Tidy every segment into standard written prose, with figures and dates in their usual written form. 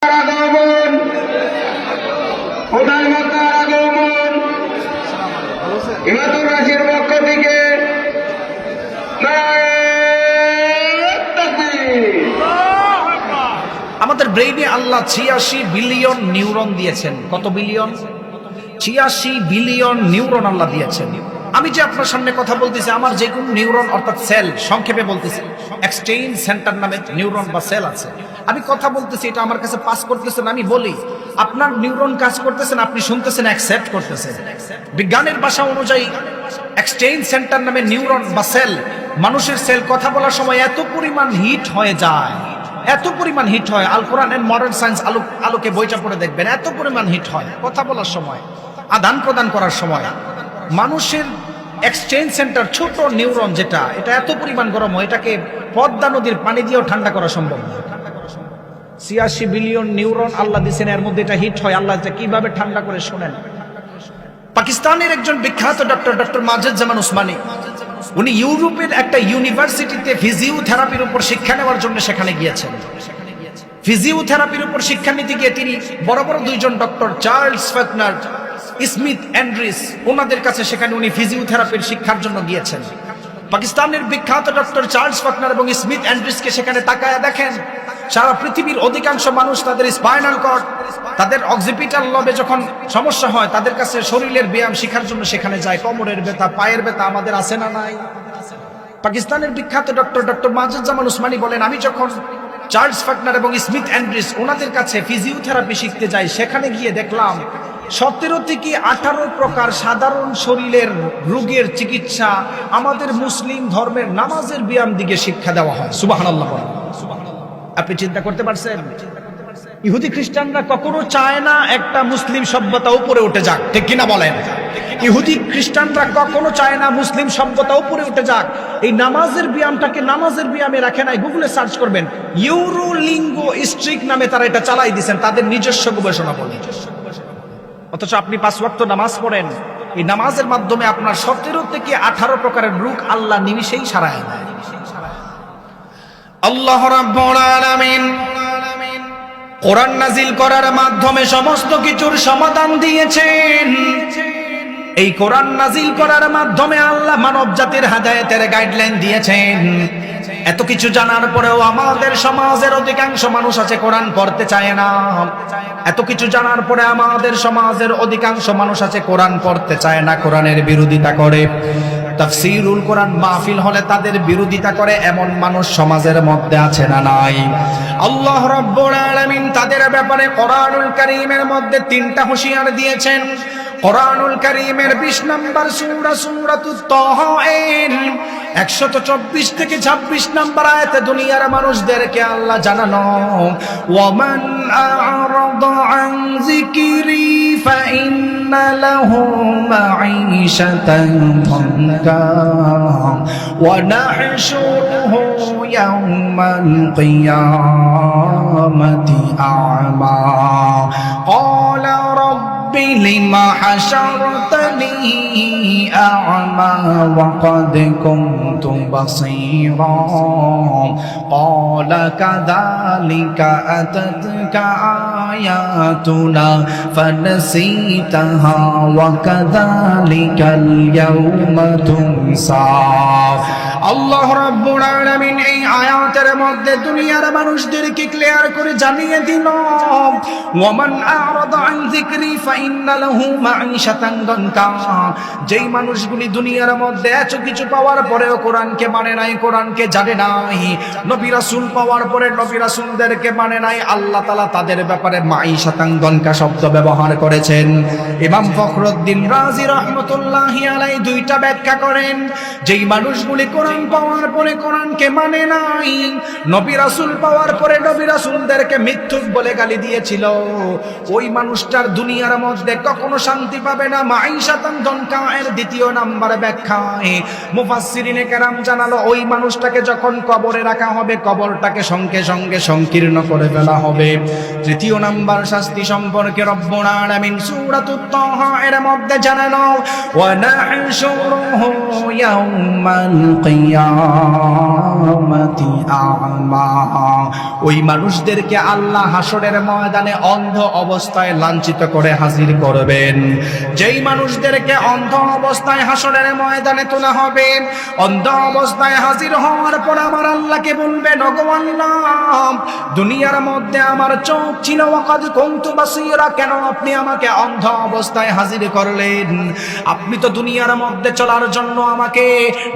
আগমন, প্রধানমন্ত্রীর আগমন, ইমাতুর রাশির পক্ষ থেকে আমাদের ব্রেইনে আল্লাহ 86 বিলিয়ন নিউরন দিয়েছেন। কত বিলিয়ন? 86 বিলিয়ন নিউরন আল্লাহ দিয়েছেন। আমি যে আপনার সামনে কথা বলতেছি, আমার যে কোন নিউরন অর্থাৎ সেল, সংক্ষেপে বলতেছি এক্সচেঞ্জ সেন্টার নামে নিউরন বা সেল আছে। আমি কথা বলতেছি, এটা আমার কাছে পাস করতেছেন, আমি বলি আপনার নিউরন কাজ করতেছেন, আপনি শুনতেছেন, অ্যাকসেপ্ট করতেছেন। বিজ্ঞানের ভাষা অনুযায়ী এক্সচেঞ্জ সেন্টার নামে নিউরন বা সেল, মানুষের সেল কথা বলার সময় এত পরিমাণ হিট হয়ে যায়, এত পরিমাণ হিট হয়। আল কোরআন এন্ড মডার্ন সায়েন্স আলোকে বইটা পড়ে দেখবেন, এত পরিমাণ হিট হয় কথা বলার সময়, আদান প্রদান করার সময়। মানুষের এক্সচেঞ্জ সেন্টার ছোট নিউরন যেটা, এটা এত পরিমাণ গরম হয়, এটাকে পদ্মা নদীর পানি দিয়েও ঠান্ডা করা সম্ভব না। 86 বিলিয়ন নিউরন আল্লাহ দিয়েছেন, এর মধ্যে এটা হিট হয়। আল্লাহ এটা কিভাবে ঠান্ডা করে শোনেন। পাকিস্তানের একজন বিখ্যাত ডক্টর মাজেদ জামান উসমানী, উনি ইউরোপের একটা ইউনিভার্সিটিতে ফিজিওথেরাপির উপর শিক্ষা নেওয়ার জন্য সেখানে গিয়েছেন। ফিজিওথেরাপির উপর শিক্ষা নিতে গিয়ে তিনি বড় বড় দুইজন ডক্টর চার্লস ফাকনার, স্মিথ অ্যান্ড্রিস, ওনাদের কাছে সেখানে উনি ফিজিওথেরাপির শিক্ষার জন্য গিয়েছেন। পাকিস্তানের বিখ্যাত ডক্টর চার্লস ফাকনার এবং স্মিথ অ্যান্ড্রিসকে সেখানে তাকায়া দেখেন, সারা পৃথিবীর অধিকাংশ মানুষ তাদের স্পাইনাল কর্ড, তাদের অক্সিপিটাল লবে যখন সমস্যা হয়, তাদের কাছে শরীরের ব্যায়াম শেখার জন্য সেখানে যায়। কোমরের ব্যথা, পায়ের ব্যথা আমাদের আছে না নাই? পাকিস্তানের বিখ্যাত ডক্টর মাজেদ জামান উসমানী বলেন, আমি যখন চার্লস ফাকনার এবং স্মিথ অ্যান্ড্রিস ওনাদের কাছে ফিজিওথেরাপি শিখতে যাই, সেখানে গিয়ে দেখলাম 17 থেকে 18 প্রকার সাধারণ শরীরের রোগের চিকিৎসা আমাদের মুসলিম ধর্মের নামাজের ব্যায়াম দিকে শিক্ষা দেওয়া হয়। সুবহানাল্লাহ। আপনি চিন্তা করতে পারছেন? ইহুদি খ্রিস্টানরা কখনো চায় না একটা মুসলিম সভ্যতা উপরে উঠে যাক, ঠিক কিনা বলেন? ইহুদি খ্রিস্টানরা কখনো চায় না মুসলিম সভ্যতা উপরে উঠে যাক। এই নামাজের ব্যায়ামটাকে নামাজের ব্যায়ামে রাখে নাই। গুগলে সার্চ করবেন, ইউরোলিঙ্গো স্ট্রিক নামে তারা এটা চালাই দিয়েছেন, তাদের নিজস্ব গবেষণা বলে। অথচ আপনি 5 ওয়াক্ত নামাজ পড়েন, এই নামাজের মাধ্যমে আপনার 17 থেকে 18 প্রকারের রোগ আল্লাহ নিমিষেই সারায় দেয়। আল্লাহ রাব্বুল আলামিন কোরআন নাজিল করার মাধ্যমে সমস্ত কিছুর সমাধান দিয়েছেন। এই কোরআন নাজিল করার মাধ্যমে আল্লাহ মানব জাতির হেদায়েতের গাইডলাইন দিয়েছেন। এত কিছু জানার পরেও আমাদের সমাজের অধিকাংশ মানুষ আছে কোরআন পড়তে চায় না। এত কিছু জানার পরে আমাদের সমাজের অধিকাংশ মানুষ আছে কোরআন পড়তে চায় না, কোরআনের বিরোধিতা করে। তাফসীরুল কোরআন মাহফিল হলে তাদের বিরোধিতা করে, এমন মানুষ সমাজের মধ্যে আছে না নাই? আল্লাহ রাব্বুল আলামিন তাদের ব্যাপারে কোরআনুল কারীমের মধ্যে 3টা হুঁশিয়ার দিয়েছেন। কোরআনুল কারীমের 20 নম্বর সূরা সূরাতুত তাহা এর 124 থেকে 26 নম্বর আয়াতে দুনিয়ার মানুষদেরকে আল্লাহ জানানো, ওয়ামান আ'রাদা আন যিকরি ফাইন্না লাহু মাঈশাতান দানকা ওয়া নাহশুরুহু ইয়াওমাল কিয়ামাতি আ'মা ক্বালা রাব্বি লিমা হাশারতানি আ'মা ওয়া ক্বাদ কুনতু বাসীরা ক্বালা কাযালিকা আতাতকা আয়াতুনা ফানসীতাহা ওয়া কাযালিকাল ইয়াওমা তুনসা। আল্লাহ রাব্বুল আলামিন এই আয়াতের মধ্যে দুনিয়ার মানুষদেরকে ক্লিয়ার করে জানিয়ে দিল, ওয়ামান আ'রাদা আন যিকরি ফাইন্না লাহু মাঈশাতান দানকা। যেই মানুষগুলি দুনিয়ার মধ্যে এত কিছু পাওয়ার পরেও কোরআনকে মানে নাই, কোরআনকে জানে নাই, নবী রাসূল পাওয়ার পরে নবী রাসূলদেরকে মানে নাই, আল্লাহ তাআলা তাদের ব্যাপারে মাঈশাতান দানকা শব্দ ব্যবহার করেছেন। ইমাম ফখরুদ্দীন রাজি রাহমাতুল্লাহি আলাইহি 2টা ব্যাখ্যা করেন। যেই মানুষগুলি কোরআন পাওয়ার পরে কোরআনকে মানে নাই, নবী রাসূল পাওয়ার পরে নবী রাসূলদেরকে মিথ্যুক বলে গালি দিয়েছিল, ওই মানুষটার দুনিয়ার মধ্যে মধ্যে কখনো শান্তি পাবে না। মাঈশাতান দনকা এর দ্বিতীয় নাম্বার ব্যাখ্যায় মুফাসসিরিনে কেরাম জানালো, ওই মানুষটাকে যখন কবরে রাখা হবে কবরটাকে সঙ্গে সঙ্গে সংকীর্ণ করে ফেলা হবে। তৃতীয় নাম্বার শাস্তি সম্পর্কে রব্বুল আলামিন সূরাতুত তাহা এর মধ্যে জানালো, ওয়া নাহশুরুহু ইয়াউমাল কিয়ামাতি আ'মা। ওই মানুষদেরকে আল্লাহ হাসরের ময়দানে অন্ধ অবস্থায় লাঞ্ছিত করে হাজির করবেন। যেই মানুষদেরকে অন্ধ অবস্থায় হাসরের ময়দানে তোলা হবে, অন্ধ অবস্থায় হাজির হওয়ার পর আমার আল্লাহকে বলবেন, ওগো আল্লাহ, দুনিয়ার মধ্যে আমার চোখ ছিল, ওয়াকাদ কুনতু বাসীরা, কেন আপনি আমাকে অন্ধ অবস্থায় হাজির করলেন? আপনি তো দুনিয়ার মধ্যে চলার জন্য আমাকে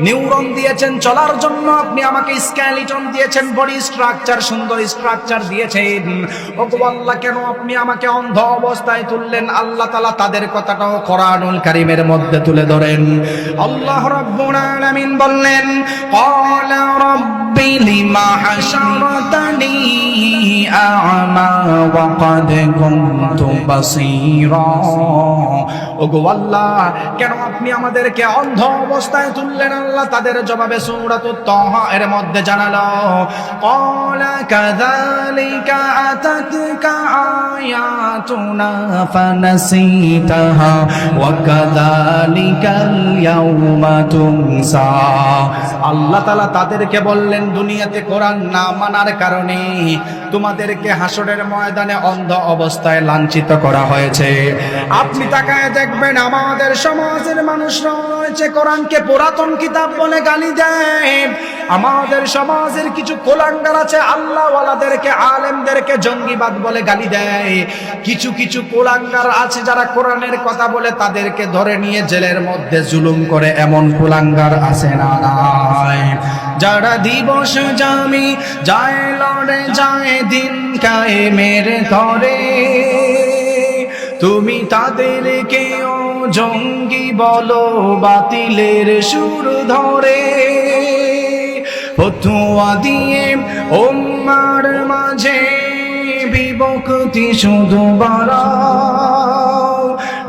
নিউরন দিয়েছেন, চলার জন্য আপনি আমাকে স্কেলিটন দিয়েছেন, বডি স্ট্রাকচার, সুন্দর স্ট্রাকচার দিয়েছেন। ওগো আল্লাহ, কেন আপনি আমাকে অন্ধ অবস্থায় তুললেন? আল্লাহ তাআলা তাদের কথাটাও কোরআনুল কারীমের মধ্যে তুলে ধরেন। আল্লাহ রাব্বুল আলামিন বললেন, ক্বালা রাব্বি লিমা হাশারতানি আ'মা ওয়া ক্বাদ কুনতু বাসীরা। ওগো আল্লাহ, কেন আপনি আমাদেরকে অন্ধ অবস্থায় তুললেন? আল্লাহ তাদের জবাবে সূরাতুত তাহা এর মধ্যে জানালো, ক্বালা কাযালিকা আতাতকা আয়াতুনা ফানাসিতাহা ওয়া কাযালিকাল ইয়াউমা তুনসা। আল্লাহ তাআলা তাদেরকে বললেন, দুনিয়াতে কোরআন না মানার কারণে তোমাদেরকে হাসরের ময়দানে অন্ধ অবস্থায় লাঞ্ছিত করা হয়েছে। আপনি তাকায় দেখবেন আমাদের সমাজের মানুষরা রয়েছে কোরআনকে পুরাতন কিতাব বলে গালি দেয়। আমাদের সমাজের কিছু কোলাঙ্গার আছে আল্লাহওয়ালাদেরকে, আলেমদেরকে জঙ্গিবাদ বলে গালি দেয়। কিছু কিছু কোলাঙ্গার আছে যারা কোরআনের কথা বলে তাদেরকে ধরে নিয়ে জেলের মধ্যে জুলুম করে, এমন কোলাঙ্গার আছে না নাই? যারা দিবস জামি যায় লড়ে যায় দিন কায়েমের তরে, তুমি তাদেরকেও জঙ্গি বলো বাতিলের সুর ধরে। ফতোয়া দিয়ে উম্মার মাঝে বিভক্তি শুধু বাড়াও,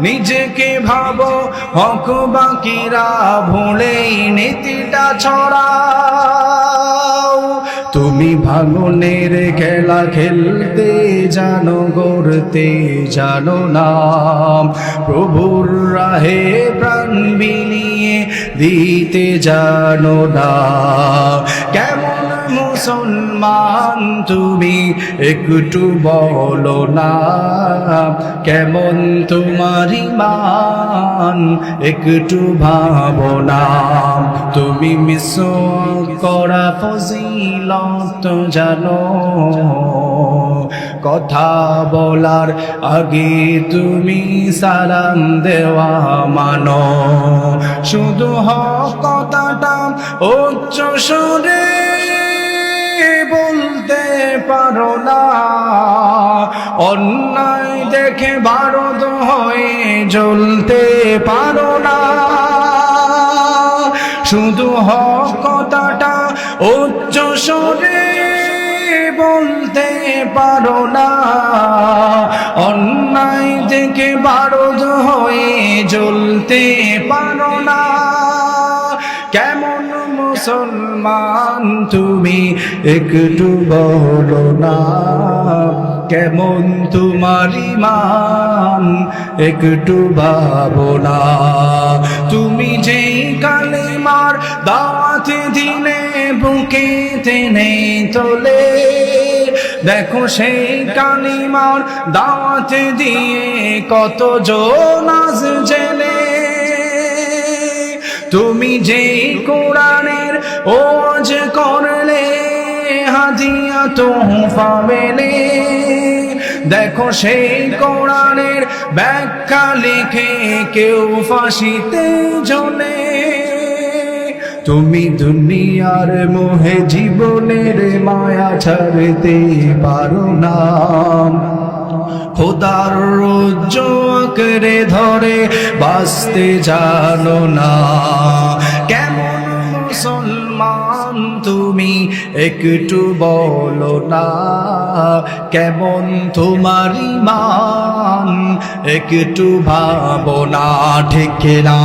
নিজেকে ভাবো হক বাকিরা ভুলেই নীতিটা ছড়াও। তুমি ভাঙনের খেলা খেলতে জানো, গড়তে জানো না, প্রভুর রাহে প্রাণ বিলিয়ে দিতে জানো না। কেমন মুসলমান তুমি একটু বলো না, কেমন তোমার ঈমান একটু ভাবো না। তুমি মিস করা ফজিলত জানো, কথা বলার আগে তুমি সালাম দেওয়া মানো। শুধু হক কথাটা উচ্চ সুরে বলতে পারো না, অন্যায় দেখে বারদ হয়ে জ্বলতে পারো না। শুধু হক কথাটা উচ্চ সুরে বলতে পারো না, অন্যায় দেখে বারদ হয়ে জ্বলতে পারো না। কেমন মুসলমান তুমি একটু বলো না, কেমন তোমার ঈমান একটু ভাবো না। তুমি যেই কালেমার দাওয়াত দিলে বুকে টেনে তোলে, দেখো সেই কালেমার দাওয়াত দিয়ে কত জন আজ জেলে। তুমি যেই কোরআনের ওয়াজ করলে হাদিয়া তোহফা মেলে, দেখো সেই কোরআনের ব্যাখ্যা লিখে কেউ ফাঁসিতে ঝোলে। তুমি দুনিয়ার মোহে জীবনের মায়া ছাড়তে পারো না, খোদার রোজ আঁকড়ে ধরে বাঁচতে জানো না। কেমন মুসলমান তুমি একটু বলো না কেমন তোমার ঈমান একটু ভাবনা ঠিক না